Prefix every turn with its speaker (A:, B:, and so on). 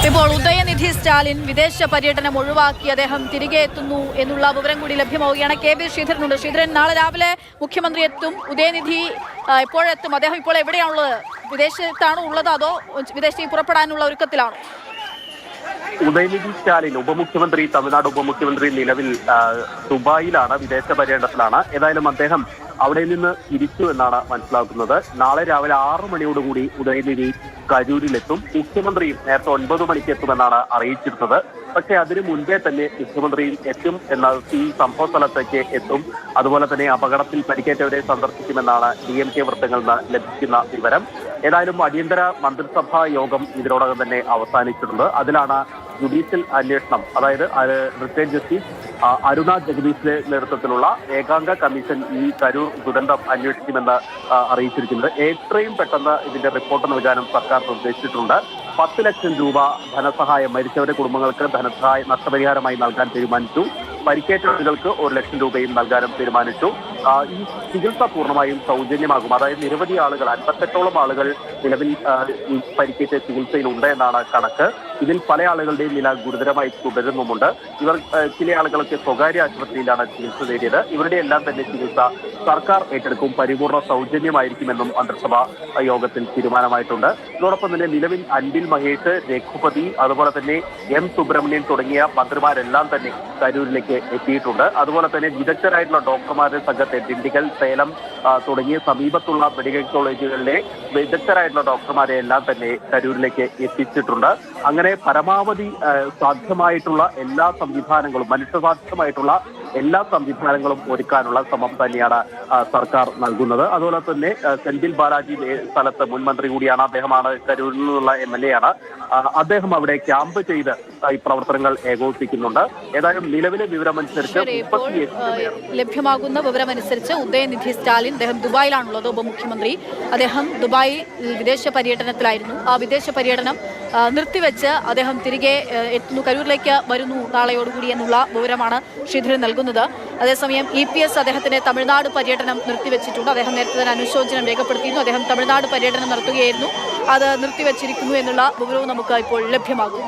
A: ഇപ്പോൾ ഉദയനിധി സ്റ്റാലിൻ വിദേശ പര്യടനം ഒഴിവാക്കി അദ്ദേഹം തിരികെ എത്തുന്നു എന്നുള്ള വിവരം കൂടി ലഭ്യമാവുകയാണ്. കെ ബി ശ്രീധരനുണ്ട്. ശ്രീധരൻ, നാളെ രാവിലെ മുഖ്യമന്ത്രി എത്തും. ഉദയനിധി എപ്പോഴെത്തും? അദ്ദേഹം ഇപ്പോൾ എവിടെയാണുള്ളത്? വിദേശത്താണോ ഉള്ളത് അതോ വിദേശത്തേക്ക് പുറപ്പെടാനുള്ള ഒരുക്കത്തിലാണോ?
B: ഉദയനിധി സ്റ്റാലിൻ ഉപമുഖ്യമന്ത്രി, തമിഴ്നാട് ഉപമുഖ്യമന്ത്രി നിലവിൽ ദുബായിലാണ്, വിദേശ പര്യടനത്തിലാണ്. ഏതായാലും അദ്ദേഹം അവിടെ നിന്ന് തിരിച്ചു എന്നാണ് മനസ്സിലാക്കുന്നത്. നാളെ രാവിലെ 6 മണിയോടുകൂടി ഉദയനിധി കരൂരിലെത്തും. മുഖ്യമന്ത്രിയും നേരത്തെ 9 മണിക്ക് എത്തുമെന്നാണ് അറിയിച്ചിരുന്നത്. പക്ഷേ അതിനു മുൻപേ തന്നെ മുഖ്യമന്ത്രിയും എത്തും എന്ന ഈ സംഭവ സ്ഥലത്തേക്ക് എത്തും. അതുപോലെ തന്നെ അപകടത്തിൽ പരിക്കേറ്റവരെ സന്ദർശിക്കുമെന്നാണ് DMK വൃത്തങ്ങളിൽ നിന്ന് ലഭിക്കുന്ന വിവരം. ഏതായാലും അടിയന്തര മന്ത്രിസഭാ യോഗം ഇതിനോടകം തന്നെ അവസാനിച്ചിട്ടുണ്ട്. അതിലാണ് ജുഡീഷ്യൽ അന്വേഷണം, അതായത് റിട്ടയർഡ് ജസ്റ്റിസ് അരുണ ജഗദീഷിന്റെ നേതൃത്വത്തിലുള്ള ഏകാംഗ കമ്മീഷൻ ഈ കരൂർ ദുരന്തം അന്വേഷിക്കുമെന്ന് അറിയിച്ചിരിക്കുന്നത്. എത്രയും പെട്ടെന്ന് ഇതിന്റെ റിപ്പോർട്ട് നൽകാനും സർക്കാർ നിർദ്ദേശിച്ചിട്ടുണ്ട്. 10 ലക്ഷം രൂപ ധനസഹായം മരിച്ചവരുടെ കുടുംബങ്ങൾക്ക് ധനസഹായം നഷ്ടപരിഹാരമായി നൽകാൻ തീരുമാനിച്ചു. പരിക്കേറ്റ ആളുകൾക്ക് 1 ലക്ഷം രൂപയും നൽകാനും തീരുമാനിച്ചു. ഈ ചികിത്സ പൂർണ്ണമായും സൗജന്യമാകും. അതായത് നിരവധി ആളുകൾ, 58ഓളം ആളുകൾ നിലവിൽ പരിക്കേറ്റ ചികിത്സയിലുണ്ട് എന്നാണ് കണക്ക്. ഇതിൽ പല ആളുകളുടെയും നില ഗുരുതരമായി തുടരുന്നുമുണ്ട്. ഇവർ ചില ആളുകളൊക്കെ സ്വകാര്യ ആശുപത്രിയിലാണ് ചികിത്സ തേടിയത്. ഇവരുടെ എല്ലാം തന്നെ ചികിത്സ സർക്കാർ ഏറ്റെടുക്കും. പരിപൂർണ്ണ സൗജന്യമായിരിക്കുമെന്നും മന്ത്രിസഭാ യോഗത്തിൽ തീരുമാനമായിട്ടുണ്ട്. ഇതോടൊപ്പം തന്നെ നിലവിൽ അൻപിൽ മഹേഷ്, രഘുപതി, അതുപോലെ തന്നെ M സുബ്രഹ്മണ്യൻ തുടങ്ങിയ മന്ത്രിമാരെല്ലാം തന്നെ കരൂരിലേക്ക് എത്തിയിട്ടുണ്ട്. അതുപോലെ തന്നെ വിദഗ്ധരായിട്ടുള്ള ഡോക്ടർമാരുടെ സംഘത്തെ ദിണ്ടിഗൽ, സേലം തുടങ്ങിയ സമീപത്തുള്ള മെഡിക്കൽ കോളേജുകളിലെ വിദഗ്ധരായിട്ടുള്ള ഡോക്ടർമാരെ എല്ലാം തന്നെ കരൂരിലേക്ക് എത്തിച്ചിട്ടുണ്ട്. അങ്ങനെ പരമാവധി സാധ്യമായിട്ടുള്ള എല്ലാ സംവിധാനങ്ങളും, മനുഷ്യസാധ്യമായിട്ടുള്ള എല്ലാ സംവിധാനങ്ങളും ഒരുക്കാനുള്ള ശ്രമം തന്നെയാണ് സർക്കാർ നൽകുന്നത്. അതുപോലെ തന്നെ സെന്തിൽ ബാലാജി സ്ഥലത്ത് മുൻ മന്ത്രി കൂടിയാണ്, അദ്ദേഹമാണ് കരൂരിൽ നിന്നുള്ള MLA ആണ്. അദ്ദേഹം അവിടെ ക്യാമ്പ് ചെയ്ത് ഈ പ്രവർത്തനങ്ങൾ ഏകോപിപ്പിക്കുന്നുണ്ട്. ഏതായാലും നിലവിലെ വിവരമനുസരിച്ച്
A: ലഭ്യമാകുന്ന വിവരമനുസരിച്ച് ഉദയനിധി സ്റ്റാലിൻ അദ്ദേഹം ദുബായിലാണുള്ളത്, ഉപമുഖ്യമന്ത്രി. അദ്ദേഹം ദുബായ് വിദേശ പര്യടനത്തിലായിരുന്നു. ആ വിദേശ പര്യടനം നിർത്തിവെച്ച് അദ്ദേഹം തിരികെ എത്തുന്നു, കരൂരിലേക്ക് വരുന്നു നാളെയോടുകൂടി എന്നുള്ള വിവരമാണ് ശ്രീധരൻ നൽകുന്നത്. അതേസമയം EPS അദ്ദേഹത്തിന്റെ തമിഴ്നാട് പര്യടനം നിർത്തിവെച്ചിട്ടുണ്ട്. അദ്ദേഹം നേരത്തെ തന്നെ അനുശോചനം രേഖപ്പെടുത്തിയിരുന്നു. അദ്ദേഹം തമിഴ്നാട് പര്യടനം നടത്തുകയായിരുന്നു, അത് നിർത്തിവെച്ചിരിക്കുന്നു എന്നുള്ള വിവരവും നമുക്ക് ഇപ്പോൾ ലഭ്യമാകും.